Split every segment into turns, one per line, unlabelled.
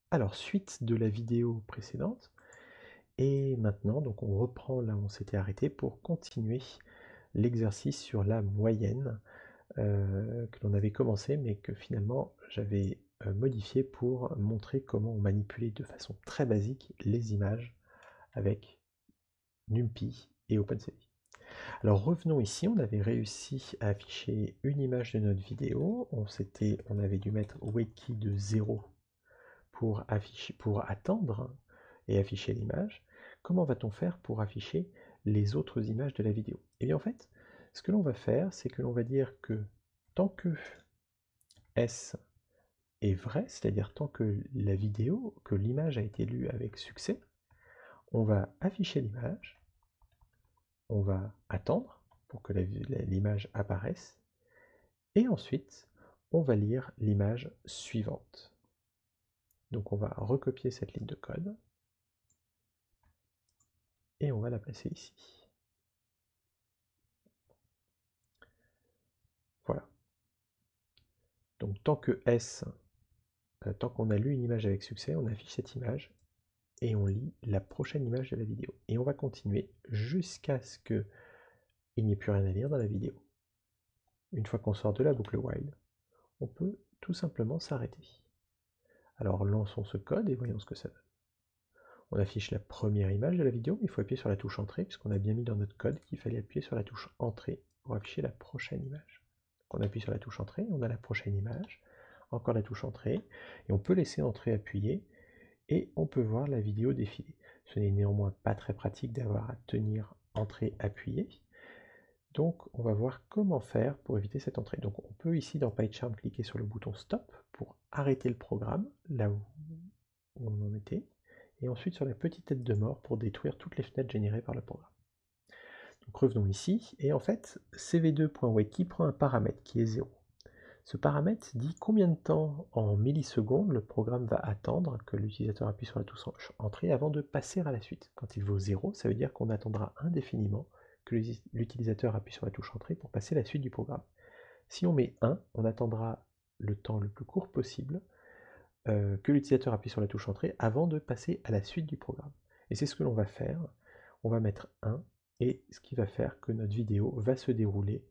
Alors, suite de la vidéo précédente, et maintenant, donc on reprend là où on s'était arrêté pour continuer l'exercice sur la moyenne que l'on avait commencé, mais que finalement j'avais modifié pour montrer comment on manipulait de façon très basique les images avec NumPy et OpenCV. Alors revenons ici, on avait réussi à afficher une image de notre vidéo, on avait dû mettre wakey de 0 pour attendre et afficher l'image. Comment va-t-on faire pour afficher les autres images de la vidéo? Et bien en fait, ce que l'on va faire, c'est que l'on va dire que tant que S est vrai, c'est-à-dire tant que la vidéo, que l'image a été lue avec succès, on va afficher l'image, on va attendre pour que l'image apparaisse, et ensuite on va lire l'image suivante. Donc on va recopier cette ligne de code, et on va la placer ici. Voilà. Donc tant qu'on a lu une image avec succès, on affiche cette image, et on lit la prochaine image de la vidéo. Et on va continuer jusqu'à ce qu'il n'y ait plus rien à lire dans la vidéo. Une fois qu'on sort de la boucle while, on peut tout simplement s'arrêter. Alors lançons ce code et voyons ce que ça donne. On affiche la première image de la vidéo, mais il faut appuyer sur la touche entrée, puisqu'on a bien mis dans notre code qu'il fallait appuyer sur la touche entrée pour afficher la prochaine image. Donc on appuie sur la touche entrée, on a la prochaine image, encore la touche entrée, et on peut laisser entrée appuyée, et on peut voir la vidéo défiler. Ce n'est néanmoins pas très pratique d'avoir à tenir entrée appuyée, donc on va voir comment faire pour éviter cette entrée. Donc on peut ici dans PyCharm cliquer sur le bouton Stop pour arrêter le programme, là où on en était, et ensuite sur la petite tête de mort pour détruire toutes les fenêtres générées par le programme. Donc revenons ici, et en fait, cv2.wakey prend un paramètre qui est 0. Ce paramètre dit combien de temps en millisecondes le programme va attendre que l'utilisateur appuie sur la touche entrée avant de passer à la suite. Quand il vaut 0, ça veut dire qu'on attendra indéfiniment que l'utilisateur appuie sur la touche entrée pour passer à la suite du programme. Si on met 1, on attendra le temps le plus court possible que l'utilisateur appuie sur la touche entrée avant de passer à la suite du programme. Et c'est ce que l'on va faire. On va mettre 1, et ce qui va faire que notre vidéo va se dérouler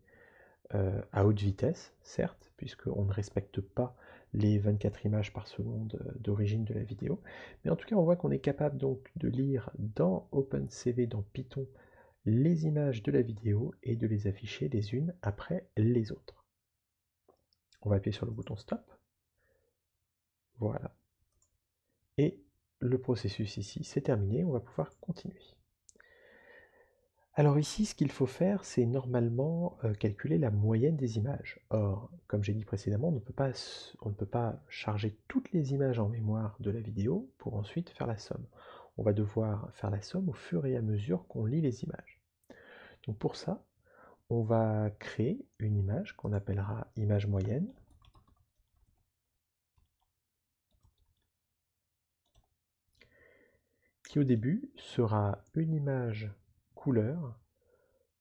à haute vitesse, certes, puisqu'on ne respecte pas les 24 images par seconde d'origine de la vidéo, mais en tout cas on voit qu'on est capable donc de lire dans OpenCV, dans Python, les images de la vidéo et de les afficher les unes après les autres. On va appuyer sur le bouton Stop, voilà, et le processus ici c'est terminé, on va pouvoir continuer. Alors ici, ce qu'il faut faire, c'est normalement calculer la moyenne des images. Or, comme j'ai dit précédemment, on ne peut pas charger toutes les images en mémoire de la vidéo pour ensuite faire la somme. On va devoir faire la somme au fur et à mesure qu'on lit les images. Donc pour ça, on va créer une image qu'on appellera image moyenne, qui au début sera une image couleur,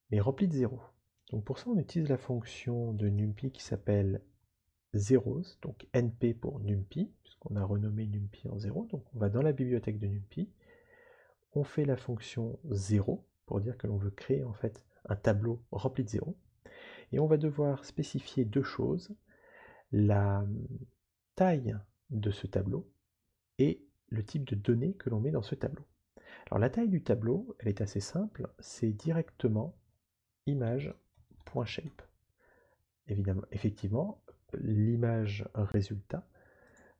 mais remplie de 0. Donc pour ça, on utilise la fonction de NumPy qui s'appelle zeros, donc np pour NumPy, puisqu'on a renommé NumPy en 0. Donc on va dans la bibliothèque de NumPy, on fait la fonction 0 pour dire que l'on veut créer en fait un tableau rempli de 0. Et on va devoir spécifier deux choses, la taille de ce tableau et le type de données que l'on met dans ce tableau. Alors la taille du tableau, elle est assez simple, c'est directement image.shape. Évidemment, effectivement, l'image résultat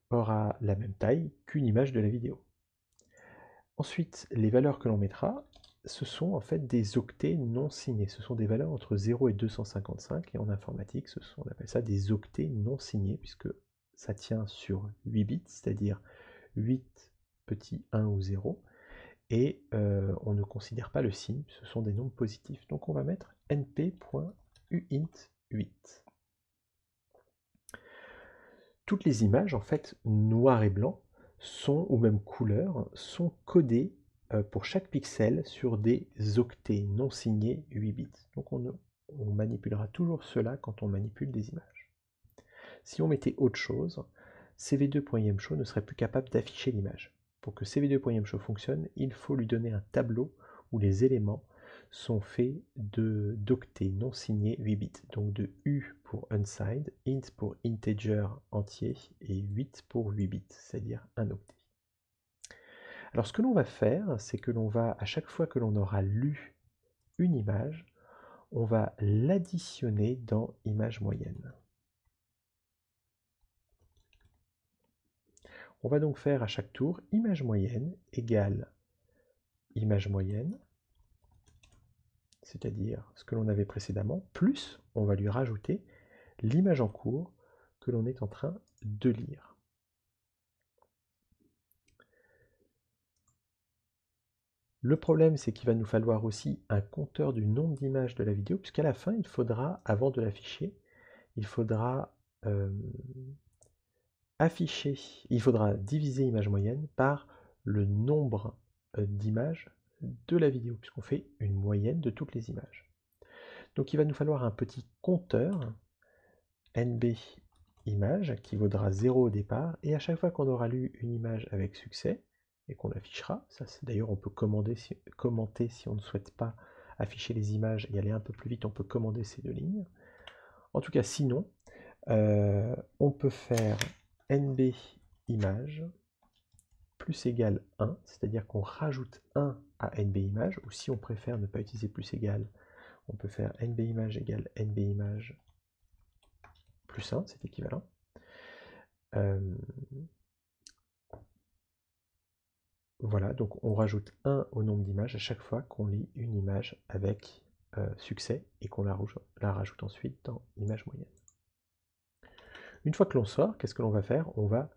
aura la même taille qu'une image de la vidéo. Ensuite, les valeurs que l'on mettra, ce sont en fait des octets non signés. Ce sont des valeurs entre 0 et 255, et en informatique, on appelle ça des octets non signés, puisque ça tient sur 8 bits, c'est-à-dire 8 petits 1 ou 0, et on ne considère pas le signe, ce sont des nombres positifs. Donc on va mettre np.uint8. Toutes les images, en fait, noir et blanc, ou même couleur, sont codées pour chaque pixel sur des octets non signés 8 bits. Donc on manipulera toujours cela quand on manipule des images. Si on mettait autre chose, cv2.imshow ne serait plus capable d'afficher l'image. Pour que cv2.imshow fonctionne, il faut lui donner un tableau où les éléments sont faits d'octets non signés 8 bits. Donc de U pour unsigned, int pour integer entier et 8 pour 8 bits, c'est-à-dire un octet. Alors ce que l'on va faire, c'est que l'on va, à chaque fois que l'on aura lu une image, on va l'additionner dans image moyenne. On va donc faire à chaque tour image moyenne égale image moyenne, c'est-à-dire ce que l'on avait précédemment, plus on va lui rajouter l'image en cours que l'on est en train de lire. Le problème, c'est qu'il va nous falloir aussi un compteur du nombre d'images de la vidéo, puisqu'à la fin, il faudra, avant de l'afficher, il faudra diviser image moyenne par le nombre d'images de la vidéo, puisqu'on fait une moyenne de toutes les images. Donc il va nous falloir un petit compteur nb image qui vaudra 0 au départ, et à chaque fois qu'on aura lu une image avec succès, et qu'on l'affichera, ça d'ailleurs on peut commenter si on ne souhaite pas afficher les images et aller un peu plus vite, on peut commander ces deux lignes. En tout cas sinon, on peut faire nb image plus égale 1, c'est-à-dire qu'on rajoute 1 à nb image, ou si on préfère ne pas utiliser plus égal, on peut faire nb image égale nb image plus 1, c'est équivalent. Voilà, donc on rajoute 1 au nombre d'images à chaque fois qu'on lit une image avec succès et qu'on la rajoute ensuite dans image moyenne. Une fois que l'on sort, qu'est-ce que l'on va faire? On va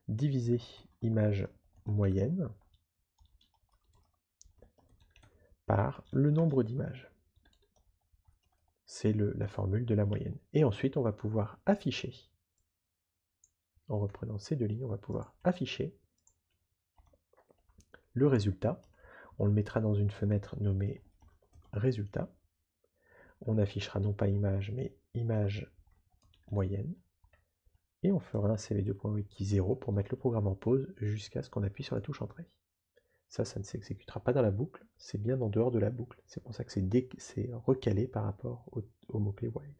diviser image moyenne par le nombre d'images. C'est la formule de la moyenne. Et ensuite, on va pouvoir afficher, en reprenant ces deux lignes, on va pouvoir afficher le résultat. On le mettra dans une fenêtre nommée résultat. On affichera non pas image, mais image moyenne. Et on fera un cv2.8 qui est 0 pour mettre le programme en pause jusqu'à ce qu'on appuie sur la touche entrée. Ça ne s'exécutera pas dans la boucle, c'est bien en dehors de la boucle. C'est pour ça que c'est recalé par rapport au mot-clé while.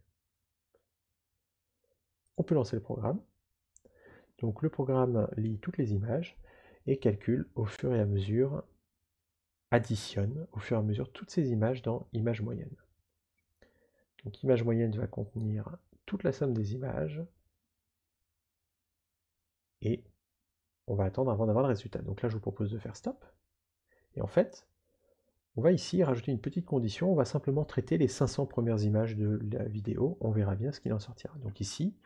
On peut lancer le programme. Donc le programme lit toutes les images et calcule au fur et à mesure, additionne au fur et à mesure toutes ces images dans image moyenne. Donc image moyenne va contenir toute la somme des images et on va attendre avant d'avoir le résultat. Donc là je vous propose de faire stop. Et en fait, on va ici rajouter une petite condition, on va simplement traiter les 500 premières images de la vidéo, on verra bien ce qu'il en sortira. Donc ici,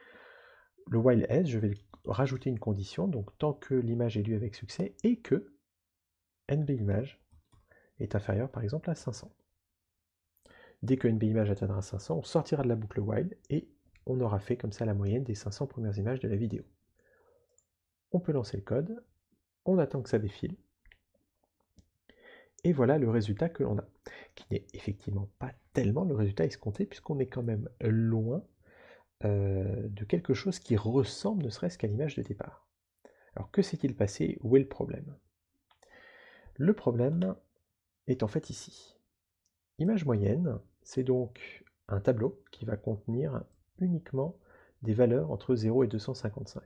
le while else, je vais rajouter une condition, donc tant que l'image est lue avec succès et que nbImage est inférieur par exemple à 500. Dès que nbImage atteindra 500, on sortira de la boucle while et on aura fait comme ça la moyenne des 500 premières images de la vidéo. On peut lancer le code, on attend que ça défile, et voilà le résultat que l'on a, qui n'est effectivement pas tellement le résultat escompté, puisqu'on est quand même loin de quelque chose qui ressemble ne serait-ce qu'à l'image de départ. Alors que s'est-il passé? Où est le problème? Le problème est en fait ici. Image moyenne, c'est donc un tableau qui va contenir uniquement des valeurs entre 0 et 255.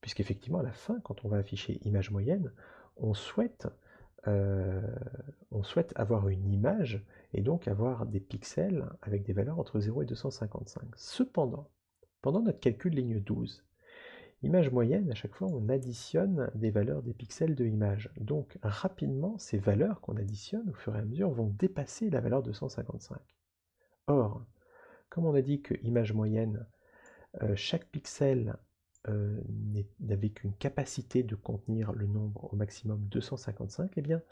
Puisqu'effectivement, à la fin, quand on va afficher image moyenne, on souhaite avoir une image et donc avoir des pixels avec des valeurs entre 0 et 255. Cependant, pendant notre calcul ligne 12, image moyenne, à chaque fois on additionne des valeurs des pixels de image. Donc rapidement, ces valeurs qu'on additionne au fur et à mesure vont dépasser la valeur 255. Or, comme on a dit que image moyenne, chaque pixel n'avait qu'une capacité de contenir le nombre au maximum 255, et bien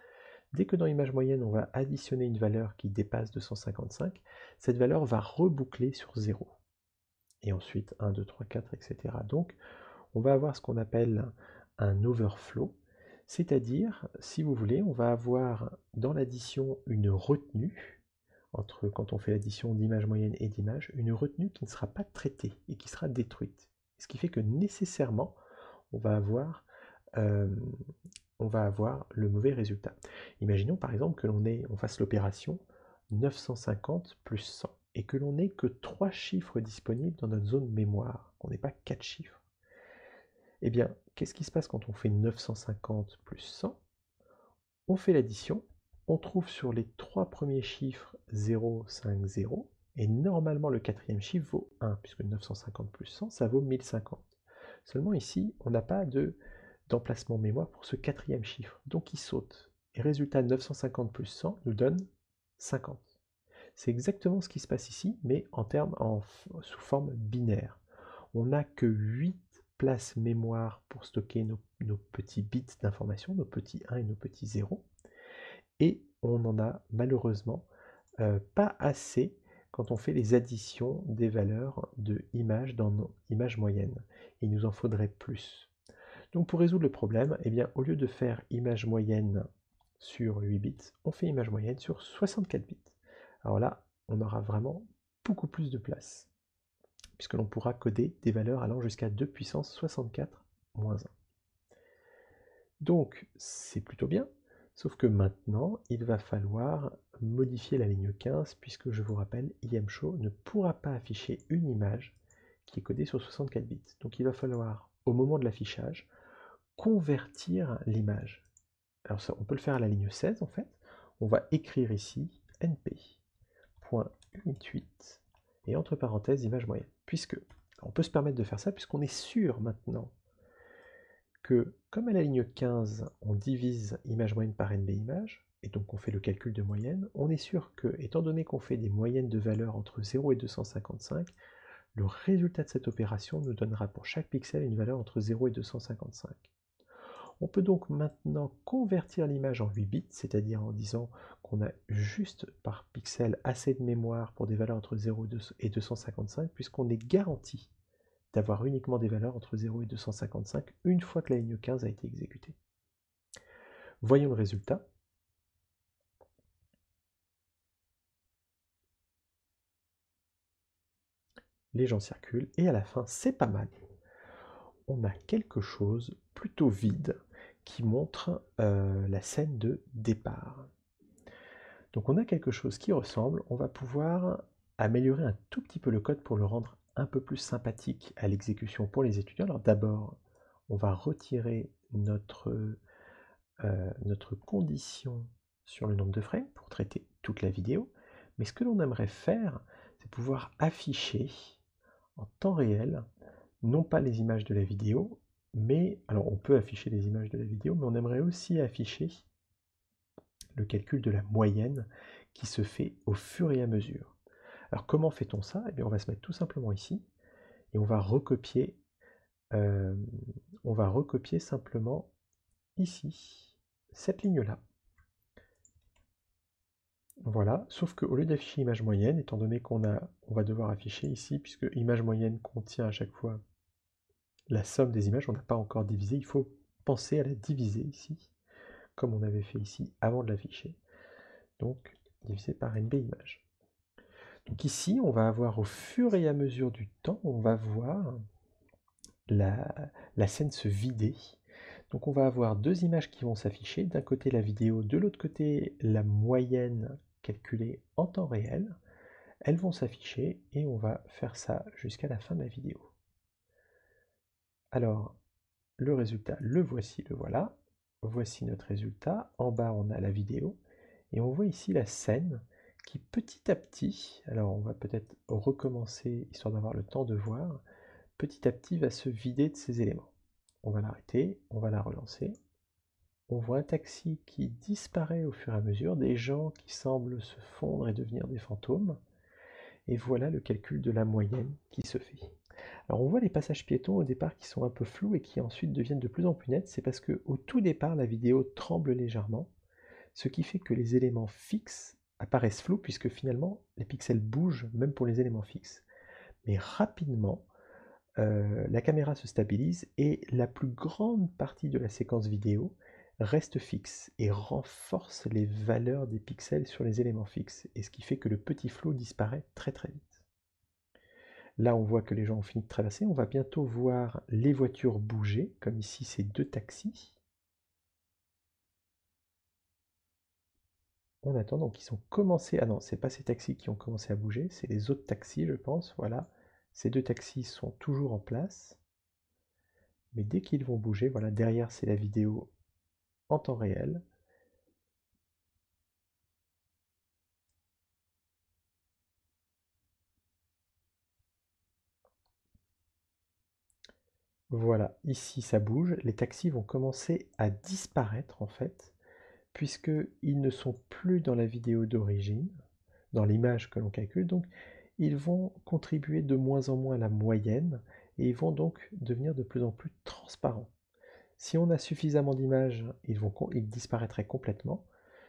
dès que dans image moyenne on va additionner une valeur qui dépasse 255, cette valeur va reboucler sur 0. Et ensuite 1, 2, 3, 4, etc. Donc on va avoir ce qu'on appelle un overflow, c'est-à-dire, si vous voulez, on va avoir dans l'addition une retenue, entre quand on fait l'addition d'image moyenne et d'image, une retenue qui ne sera pas traitée et qui sera détruite. Ce qui fait que nécessairement, on va avoir, euh, le mauvais résultat. Imaginons par exemple que on fasse l'opération 950 plus 100 et que l'on n'ait que 3 chiffres disponibles dans notre zone mémoire, qu'on n'ait pas 4 chiffres. Eh bien, qu'est-ce qui se passe quand on fait 950 plus 100? On fait l'addition, on trouve sur les 3 premiers chiffres 0, 5, 0, et normalement le 4e chiffre vaut 1, puisque 950 plus 100, ça vaut 1050. Seulement ici, on n'a pas d'emplacement mémoire pour ce 4e chiffre, donc il saute. Et résultat, 950 plus 100 nous donne 50. C'est exactement ce qui se passe ici, mais sous forme binaire. On n'a que 8 places mémoire pour stocker nos petits bits d'information, nos petits 1 et nos petits 0. Et on n'en a malheureusement pas assez quand on fait les additions des valeurs de images dans nos images moyennes. Il nous en faudrait plus. Donc pour résoudre le problème, eh bien, au lieu de faire image moyenne sur 8 bits, on fait image moyenne sur 64 bits. Alors là, on aura vraiment beaucoup plus de place, puisque l'on pourra coder des valeurs allant jusqu'à 2 puissance 64 moins 1. Donc c'est plutôt bien, sauf que maintenant, il va falloir modifier la ligne 15, puisque je vous rappelle, IMShow ne pourra pas afficher une image qui est codée sur 64 bits. Donc il va falloir, au moment de l'affichage, convertir l'image. Alors ça, on peut le faire à la ligne 16 en fait. On va écrire ici np.unit8 et entre parenthèses image moyenne. On peut se permettre de faire ça puisqu'on est sûr maintenant que comme à la ligne 15 on divise image moyenne par nb image, et donc on fait le calcul de moyenne, on est sûr que, étant donné qu'on fait des moyennes de valeurs entre 0 et 255, le résultat de cette opération nous donnera pour chaque pixel une valeur entre 0 et 255. On peut donc maintenant convertir l'image en 8 bits, c'est-à-dire en disant qu'on a juste par pixel assez de mémoire pour des valeurs entre 0 et 255, puisqu'on est garanti d'avoir uniquement des valeurs entre 0 et 255 une fois que la ligne 15 a été exécutée. Voyons le résultat. Les gens circulent et à la fin, c'est pas mal. On a quelque chose plutôt vide qui montre la scène de départ. Donc on a quelque chose qui ressemble, on va pouvoir améliorer un tout petit peu le code pour le rendre un peu plus sympathique à l'exécution pour les étudiants. Alors d'abord, on va retirer notre condition sur le nombre de frames pour traiter toute la vidéo. Mais ce que l'on aimerait faire, c'est pouvoir afficher en temps réel, non pas les images de la vidéo, mais, alors on peut afficher les images de la vidéo, mais on aimerait aussi afficher le calcul de la moyenne qui se fait au fur et à mesure. Alors comment fait-on ça? Eh bien, on va se mettre tout simplement ici et on va recopier simplement ici cette ligne-là. Voilà, sauf qu'au lieu d'afficher image moyenne, étant donné on va devoir afficher ici, puisque image moyenne contient à chaque fois la somme des images, on n'a pas encore divisé, il faut penser à la diviser ici, comme on avait fait ici avant de l'afficher. Donc divisé par nb image. Donc ici, on va avoir au fur et à mesure du temps, on va voir la scène se vider. Donc on va avoir deux images qui vont s'afficher, d'un côté la vidéo, de l'autre côté la moyenne calculée en temps réel. Elles vont s'afficher et on va faire ça jusqu'à la fin de la vidéo. Alors, le résultat, le voici, le voilà. Voici notre résultat. En bas, on a la vidéo. Et on voit ici la scène qui petit à petit, alors on va peut-être recommencer histoire d'avoir le temps de voir, petit à petit va se vider de ses éléments. On va l'arrêter, on va la relancer. On voit un taxi qui disparaît au fur et à mesure, des gens qui semblent se fondre et devenir des fantômes. Et voilà le calcul de la moyenne qui se fait. Alors on voit les passages piétons au départ qui sont un peu flous et qui ensuite deviennent de plus en plus nets. C'est parce qu'au tout départ, la vidéo tremble légèrement, ce qui fait que les éléments fixes apparaissent flous puisque finalement les pixels bougent même pour les éléments fixes. Mais rapidement, la caméra se stabilise et la plus grande partie de la séquence vidéo reste fixe et renforce les valeurs des pixels sur les éléments fixes, et ce qui fait que le petit flou disparaît très très vite. Là, on voit que les gens ont fini de traverser. On va bientôt voir les voitures bouger, comme ici, c'est 2 taxis. On attend, donc ils ont commencé... Ah non, c'est pas ces taxis qui ont commencé à bouger, c'est les autres taxis, je pense. Voilà, ces 2 taxis sont toujours en place. Mais dès qu'ils vont bouger, voilà, derrière, c'est la vidéo en temps réel. Voilà, ici ça bouge, les taxis vont commencer à disparaître en fait, puisqu'ils ne sont plus dans la vidéo d'origine, dans l'image que l'on calcule, donc ils vont contribuer de moins en moins à la moyenne, et ils vont donc devenir de plus en plus transparents. Si on a suffisamment d'images, ils disparaîtraient complètement.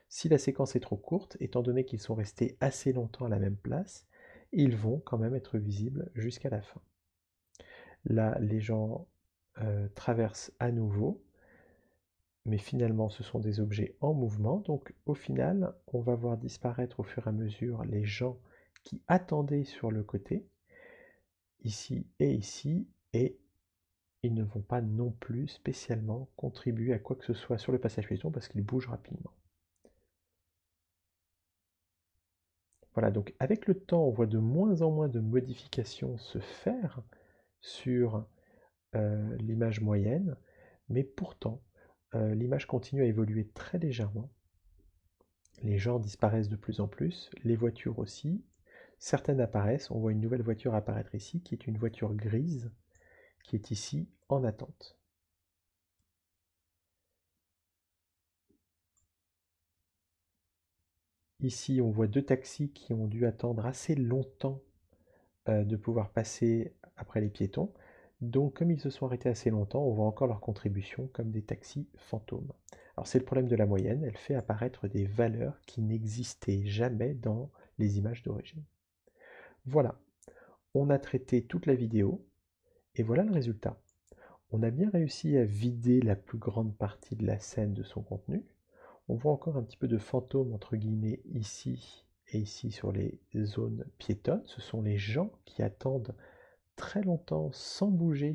Si la séquence est trop courte, étant donné qu'ils sont restés assez longtemps à la même place, ils vont quand même être visibles jusqu'à la fin. Là, les gens traversent à nouveau, mais finalement ce sont des objets en mouvement, donc au final on va voir disparaître au fur et à mesure les gens qui attendaient sur le côté, ici, et ils ne vont pas non plus spécialement contribuer à quoi que ce soit sur le passage piéton parce qu'ils bougent rapidement. Voilà, donc avec le temps on voit de moins en moins de modifications se faire sur l'image moyenne, mais pourtant l'image continue à évoluer très légèrement. Les gens disparaissent de plus en plus, les voitures aussi. Certaines apparaissent, on voit une nouvelle voiture apparaître ici, qui est une voiture grise, qui est ici en attente. Ici, on voit 2 taxis qui ont dû attendre assez longtemps de pouvoir passer après les piétons. Donc, comme ils se sont arrêtés assez longtemps, on voit encore leur contribution comme des taxis fantômes. Alors, c'est le problème de la moyenne, elle fait apparaître des valeurs qui n'existaient jamais dans les images d'origine. Voilà, on a traité toute la vidéo, et voilà le résultat. On a bien réussi à vider la plus grande partie de la scène de son contenu. On voit encore un petit peu de fantôme entre guillemets ici et ici sur les zones piétonnes. Ce sont les gens qui attendent très longtemps sans bouger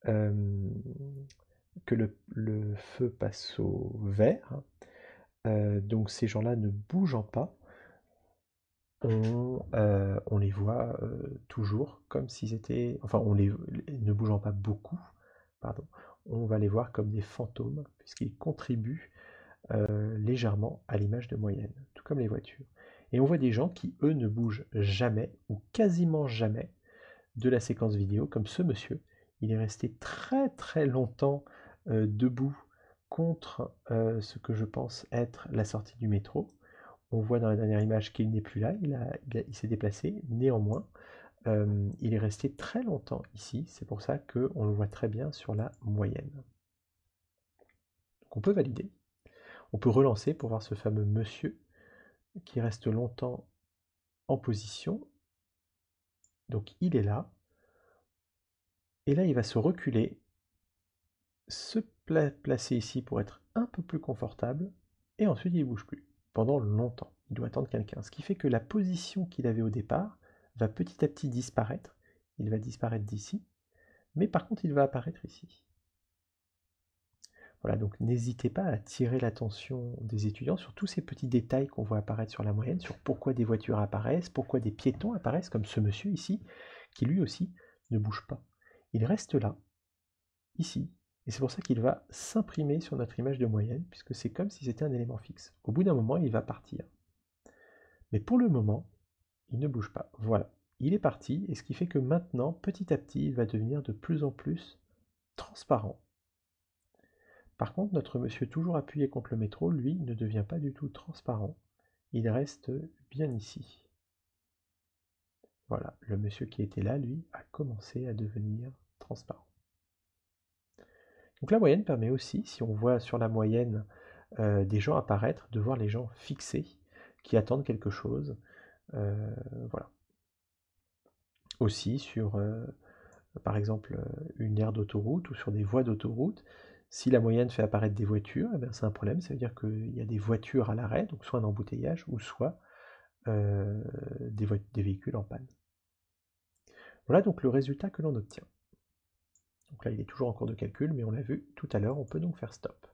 que le feu passe au vert. Donc ces gens-là ne bougeant pas, on les voit toujours comme s'ils étaient... Enfin, ne bougeant pas beaucoup, pardon, on va les voir comme des fantômes, puisqu'ils contribuent légèrement à l'image de moyenne, tout comme les voitures. Et on voit des gens qui, eux, ne bougent jamais, ou quasiment jamais, de la séquence vidéo, comme ce monsieur. Il est resté très très longtemps debout contre ce que je pense être la sortie du métro. On voit dans la dernière image qu'il n'est plus là, il s'est déplacé. Néanmoins, il est resté très longtemps ici, c'est pour ça qu'on le voit très bien sur la moyenne. Donc on peut valider. On peut relancer pour voir ce fameux monsieur qui reste longtemps en position. Donc il est là. Et là, il va se reculer, se placer ici pour être un peu plus confortable, et ensuite il ne bouge plus pendant longtemps. Il doit attendre quelqu'un. Ce qui fait que la position qu'il avait au départ va petit à petit disparaître. Il va disparaître d'ici, mais par contre il va apparaître ici. Voilà, donc n'hésitez pas à attirer l'attention des étudiants sur tous ces petits détails qu'on voit apparaître sur la moyenne, sur pourquoi des voitures apparaissent, pourquoi des piétons apparaissent, comme ce monsieur ici, qui lui aussi ne bouge pas. Il reste là, ici, et c'est pour ça qu'il va s'imprimer sur notre image de moyenne, puisque c'est comme si c'était un élément fixe. Au bout d'un moment, il va partir. Mais pour le moment, il ne bouge pas. Voilà, il est parti, et ce qui fait que maintenant, petit à petit, il va devenir de plus en plus transparent. Par contre, notre monsieur toujours appuyé contre le métro, lui, ne devient pas du tout transparent. Il reste bien ici. Voilà, le monsieur qui était là, lui, a commencé à devenir transparent. Donc la moyenne permet aussi, si on voit sur la moyenne des gens apparaître, de voir les gens fixés, qui attendent quelque chose. Voilà. Aussi sur, par exemple, une aire d'autoroute ou sur des voies d'autoroute, si la moyenne fait apparaître des voitures, eh c'est un problème, ça veut dire qu'il y a des voitures à l'arrêt, donc soit un embouteillage, ou soit des véhicules en panne. Voilà donc le résultat que l'on obtient. Donc là, il est toujours en cours de calcul, mais on l'a vu tout à l'heure, on peut donc faire stop.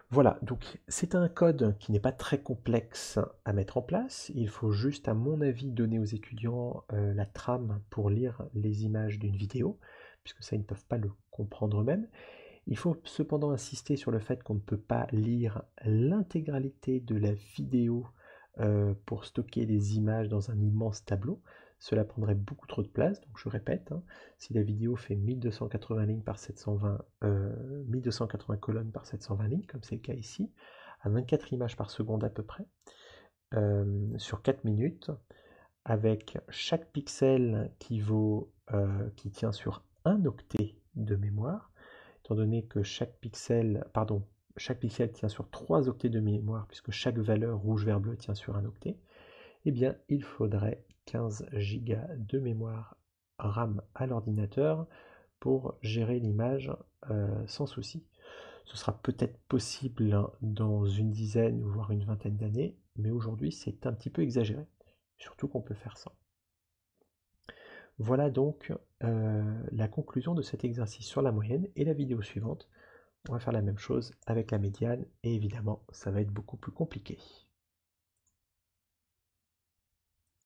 Voilà, donc c'est un code qui n'est pas très complexe à mettre en place. Il faut juste, à mon avis, donner aux étudiants la trame pour lire les images d'une vidéo, puisque ça, ils ne peuvent pas le comprendre eux-mêmes. Il faut cependant insister sur le fait qu'on ne peut pas lire l'intégralité de la vidéo pour stocker les images dans un immense tableau. Cela prendrait beaucoup trop de place, donc je répète, hein, si la vidéo fait 1280 lignes par 720, 1280 colonnes par 720 lignes, comme c'est le cas ici, à 24 images par seconde à peu près, sur 4 minutes, avec chaque pixel qui tient sur 1 octet de mémoire, étant donné que chaque pixel tient sur 3 octets de mémoire, puisque chaque valeur rouge, vert, bleu tient sur 1 octet, eh bien il faudrait 15 Go de mémoire RAM à l'ordinateur pour gérer l'image sans souci. Ce sera peut-être possible dans une dizaine, voire une vingtaine d'années, mais aujourd'hui c'est un petit peu exagéré, surtout qu'on peut faire ça. Voilà donc la conclusion de cet exercice sur la moyenne, et la vidéo suivante, on va faire la même chose avec la médiane, et évidemment ça va être beaucoup plus compliqué.